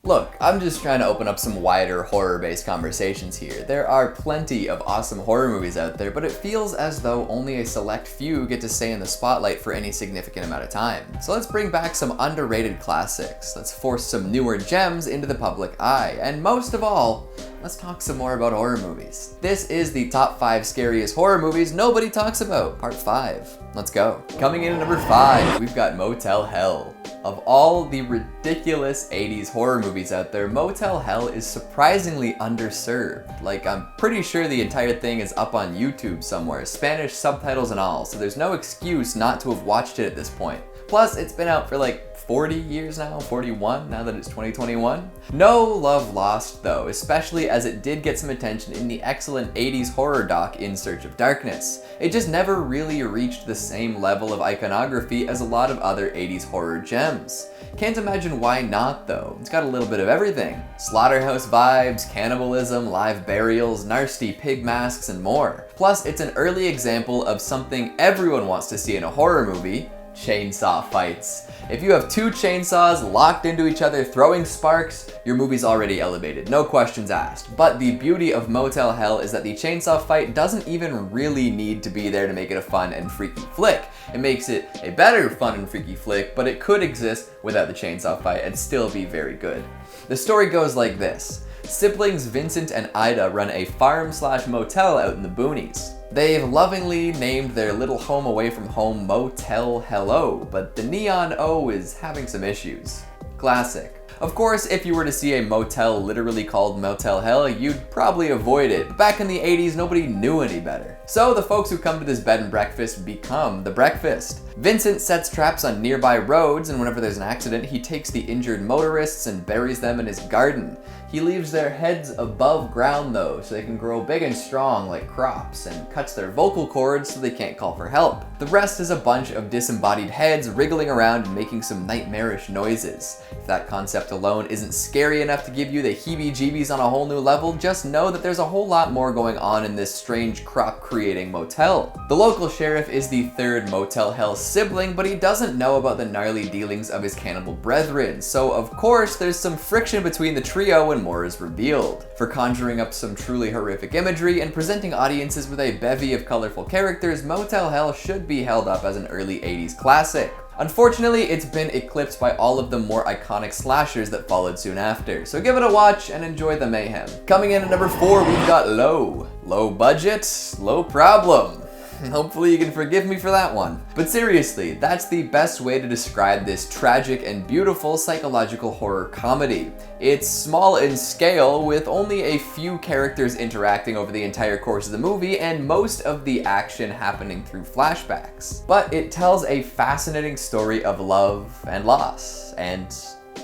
Look, I'm just trying to open up some wider horror-based conversations here. There are plenty of awesome horror movies out there, but it feels as though only a select few get to stay in the spotlight for any significant amount of time. So let's bring back some underrated classics. Let's force some newer gems into the public eye. And most of all, let's talk some more about horror movies. This is the top 5 scariest horror movies nobody talks about, part 5. Let's go. Coming in at number 5, we've got Motel Hell. Of all the ridiculous 80s horror movies out there, Motel Hell is surprisingly underserved. Like, I'm pretty sure the entire thing is up on YouTube somewhere, Spanish subtitles and all, so there's no excuse not to have watched it at this point. Plus, it's been out for like 40 years now, 41, now that it's 2021. No love lost though, especially as it did get some attention in the excellent 80s horror doc In Search of Darkness. It just never really reached the same level of iconography as a lot of other 80s horror gems. Can't imagine why not though. It's got a little bit of everything. Slaughterhouse vibes, cannibalism, live burials, nasty pig masks, and more. Plus, it's an early example of something everyone wants to see in a horror movie: chainsaw fights. If you have 2 chainsaws locked into each other throwing sparks, your movie's already elevated, no questions asked. But the beauty of Motel Hell is that the chainsaw fight doesn't even really need to be there to make it a fun and freaky flick. It makes it a better fun and freaky flick, but it could exist without the chainsaw fight and still be very good. The story goes like this. Siblings Vincent and Ida run a farm/motel out in the boonies. They've lovingly named their little home away from home Motel Hello, but the neon O is having some issues. Classic. Of course, if you were to see a motel literally called Motel Hell, you'd probably avoid it. But back in the 80s, nobody knew any better. So the folks who come to this bed and breakfast become the breakfast. Vincent sets traps on nearby roads, and whenever there's an accident, he takes the injured motorists and buries them in his garden. He leaves their heads above ground though, so they can grow big and strong like crops, and cuts their vocal cords so they can't call for help. The rest is a bunch of disembodied heads wriggling around and making some nightmarish noises. If that concept alone isn't scary enough to give you the heebie-jeebies on a whole new level, just know that there's a whole lot more going on in this strange crop-creating motel. The local sheriff is the 3rd Motel Hell sibling, but he doesn't know about the gnarly dealings of his cannibal brethren, so of course there's some friction between the trio when more is revealed. For conjuring up some truly horrific imagery and presenting audiences with a bevy of colorful characters, Motel Hell should be held up as an early 80s classic. Unfortunately, it's been eclipsed by all of the more iconic slashers that followed soon after, so give it a watch and enjoy the mayhem. Coming in at number 4, we've got Low. Low budget, low problem. Hopefully you can forgive me for that one. But seriously, that's the best way to describe this tragic and beautiful psychological horror comedy. It's small in scale, with only a few characters interacting over the entire course of the movie, and most of the action happening through flashbacks. But it tells a fascinating story of love and loss, and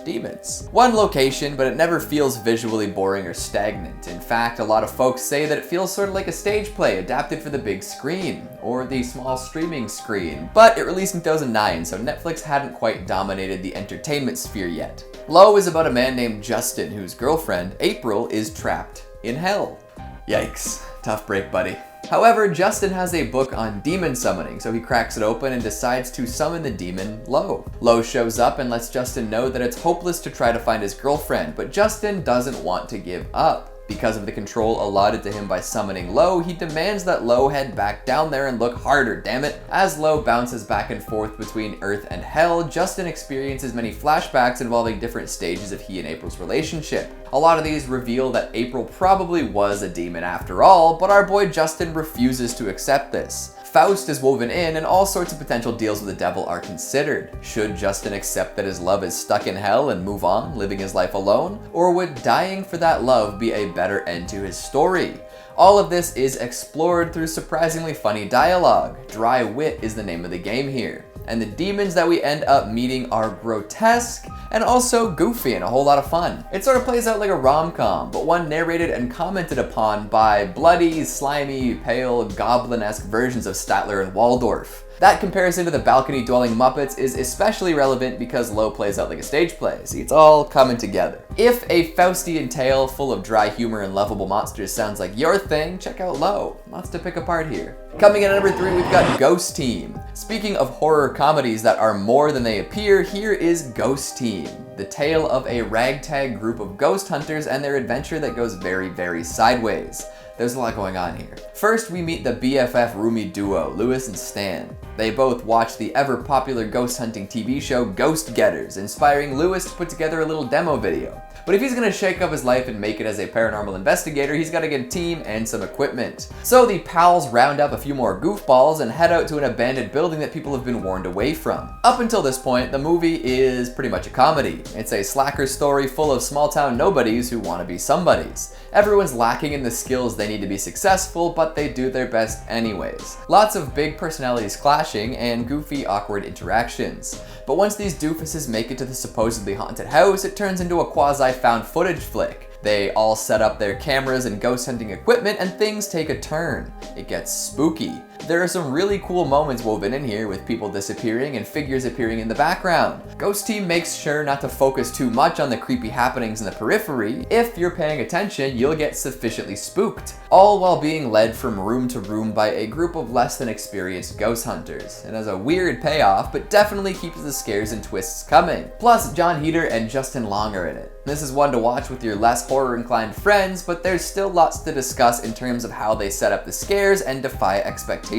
demons. One location, but it never feels visually boring or stagnant. In fact, a lot of folks say that it feels sort of like a stage play adapted for the big screen, or the small streaming screen. But it released in 2009, so Netflix hadn't quite dominated the entertainment sphere yet. Low is about a man named Justin whose girlfriend, April, is trapped in hell. Yikes. Tough break, buddy. However, Justin has a book on demon summoning, so he cracks it open and decides to summon the demon Low. Low shows up and lets Justin know that it's hopeless to try to find his girlfriend, but Justin doesn't want to give up. Because of the control allotted to him by summoning Low, he demands that Low head back down there and look harder, damn it. As Low bounces back and forth between Earth and Hell, Justin experiences many flashbacks involving different stages of he and April's relationship. A lot of these reveal that April probably was a demon after all, but our boy Justin refuses to accept this. Faust is woven in, and all sorts of potential deals with the devil are considered. Should Justin accept that his love is stuck in hell and move on, living his life alone? Or would dying for that love be a better end to his story? All of this is explored through surprisingly funny dialogue. Dry wit is the name of the game here. And the demons that we end up meeting are grotesque and also goofy and a whole lot of fun. It sort of plays out like a rom-com, but one narrated and commented upon by bloody, slimy, pale, goblin-esque versions of Statler and Waldorf. That comparison to the balcony-dwelling Muppets is especially relevant because Low plays out like a stage play. See, it's all coming together. If a Faustian tale full of dry humor and lovable monsters sounds like your thing, check out Low. Lots to pick apart here. Coming in at number 3, we've got Ghost Team. Speaking of horror comedies that are more than they appear, here is Ghost Team. the tale of a ragtag group of ghost hunters and their adventure that goes very, very sideways. There's a lot going on here. First, we meet the BFF roomie duo, Lewis and Stan. They both watch the ever-popular ghost hunting TV show Ghost Getters, inspiring Lewis to put together a little demo video. But if he's gonna shake up his life and make it as a paranormal investigator, he's gotta get a team and some equipment. So the pals round up a few more goofballs and head out to an abandoned building that people have been warned away from. Up until this point, the movie is pretty much a comedy. It's a slacker story full of small-town nobodies who want to be somebodies. Everyone's lacking in the skills they need to be successful, but they do their best anyways. Lots of big personalities clashing and goofy, awkward interactions. But once these doofuses make it to the supposedly haunted house, it turns into a quasi-found footage flick. They all set up their cameras and ghost hunting equipment and things take a turn. It gets spooky. There are some really cool moments woven in here with people disappearing and figures appearing in the background. Ghost Team makes sure not to focus too much on the creepy happenings in the periphery. If you're paying attention, you'll get sufficiently spooked, all while being led from room to room by a group of less than experienced ghost hunters. It has a weird payoff, but definitely keeps the scares and twists coming. Plus, John Heder and Justin Long are in it. This is one to watch with your less horror-inclined friends, but there's still lots to discuss in terms of how they set up the scares and defy expectations.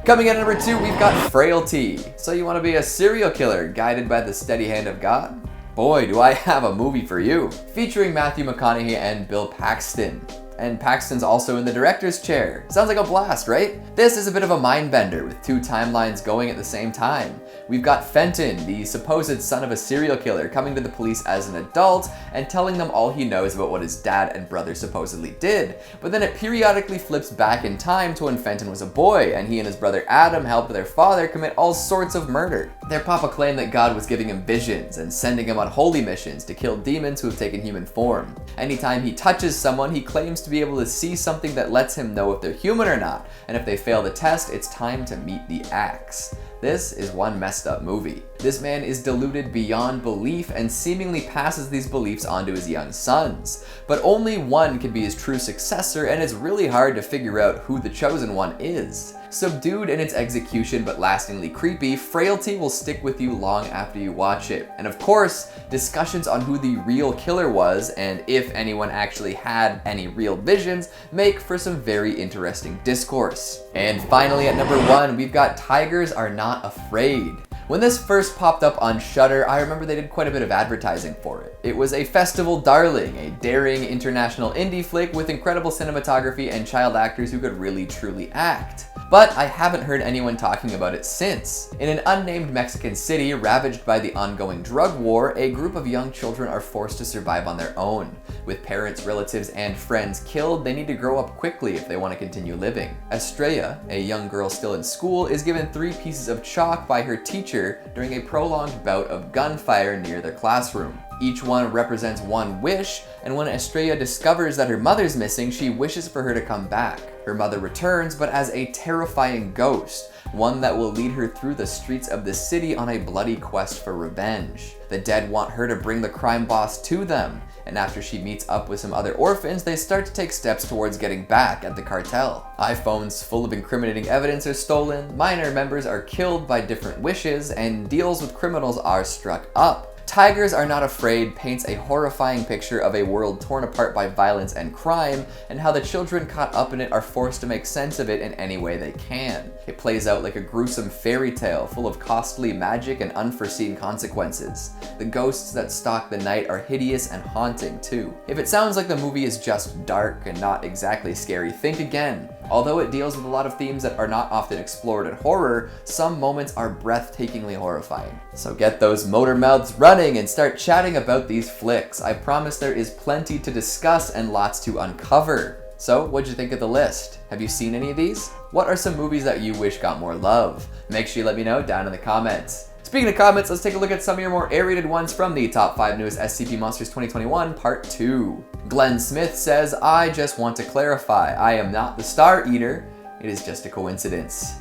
Coming in at number 2, we've got Frailty. So you want to be a serial killer guided by the steady hand of God? Boy, do I have a movie for you. Featuring Matthew McConaughey and Bill Paxton. And Paxton's also in the director's chair. Sounds like a blast, right? This is a bit of a mind bender with two timelines going at the same time. We've got Fenton, the supposed son of a serial killer, coming to the police as an adult and telling them all he knows about what his dad and brother supposedly did. But then it periodically flips back in time to when Fenton was a boy and he and his brother Adam helped their father commit all sorts of murder. Their papa claimed that God was giving him visions and sending him on holy missions to kill demons who have taken human form. Anytime he touches someone, he claims to be able to see something that lets him know if they're human or not, and if they fail the test, it's time to meet the axe. This is one messed up movie. This man is deluded beyond belief and seemingly passes these beliefs on to his young sons. But only one can be his true successor, and it's really hard to figure out who the chosen one is. Subdued in its execution but lastingly creepy, Frailty will stick with you long after you watch it. And of course, discussions on who the real killer was and if anyone actually had any real visions make for some very interesting discourse. And finally at number 1, we've got Tigers Are Not Afraid. When this first popped up on Shudder, I remember they did quite a bit of advertising for it. It was a festival darling, a daring international indie flick with incredible cinematography and child actors who could really truly act. But I haven't heard anyone talking about it since. In an unnamed Mexican city ravaged by the ongoing drug war, a group of young children are forced to survive on their own. With parents, relatives, and friends killed, they need to grow up quickly if they want to continue living. Estrella, a young girl still in school, is given 3 pieces of chalk by her teacher during a prolonged bout of gunfire near their classroom. Each one represents one wish, and when Estrella discovers that her mother's missing, she wishes for her to come back. Her mother returns, but as a terrifying ghost, one that will lead her through the streets of the city on a bloody quest for revenge. The dead want her to bring the crime boss to them, and after she meets up with some other orphans, they start to take steps towards getting back at the cartel. iPhones full of incriminating evidence are stolen, minor members are killed by different wishes, and deals with criminals are struck up. Tigers Are Not Afraid paints a horrifying picture of a world torn apart by violence and crime, and how the children caught up in it are forced to make sense of it in any way they can. It plays out like a gruesome fairy tale full of costly magic and unforeseen consequences. The ghosts that stalk the night are hideous and haunting too. If it sounds like the movie is just dark and not exactly scary, think again. Although it deals with a lot of themes that are not often explored in horror, some moments are breathtakingly horrifying. So get those motor mouths running and start chatting about these flicks. I promise there is plenty to discuss and lots to uncover. So what'd you think of the list? Have you seen any of these? What are some movies that you wish got more love? Make sure you let me know down in the comments. Speaking of comments, let's take a look at some of your more aerated ones from the top 5 newest SCP Monsters 2021 Part 2. Glenn Smith says, I just want to clarify, I am not the Star Eater, it is just a coincidence.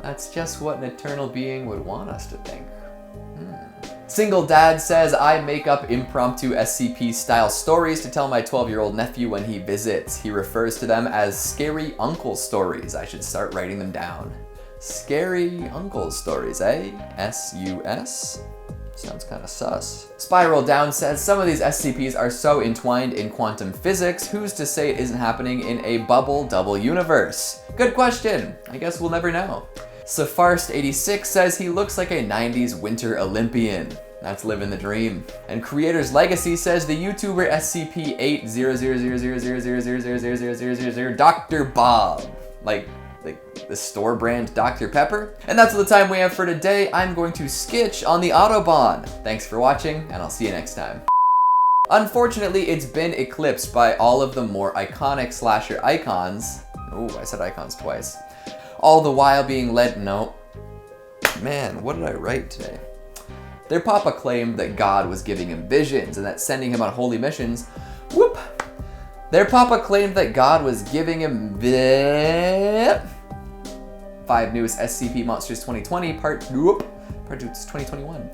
That's just what an eternal being would want us to think. Single Dad says, I make up impromptu SCP-style stories to tell my 12-year-old nephew when he visits. He refers to them as scary uncle stories. I should start writing them down. Scary uncle stories, eh? S-U-S? Sounds kind of sus. Spiral Down says some of these SCPs are so entwined in quantum physics, who's to say it isn't happening in a bubble double universe? Good question. I guess we'll never know. Safarst86 says he looks like a 90s Winter Olympian. That's living the dream. And Creator's Legacy says the YouTuber SCP-800000000000000 Dr. Bob. Like the store brand Dr. Pepper. And that's all the time we have for today. I'm going to skitch on the Autobahn. Thanks for watching, and I'll see you next time. Unfortunately, it's been eclipsed by all of the more iconic slasher icons. Ooh, I said icons twice. All the while being led, no. Man, what did I write today? Their papa claimed that God was giving him visions and that sending him on holy missions, whoop. Their papa claimed that God was giving him 5 newest SCP Monsters 2020 part 2 2021.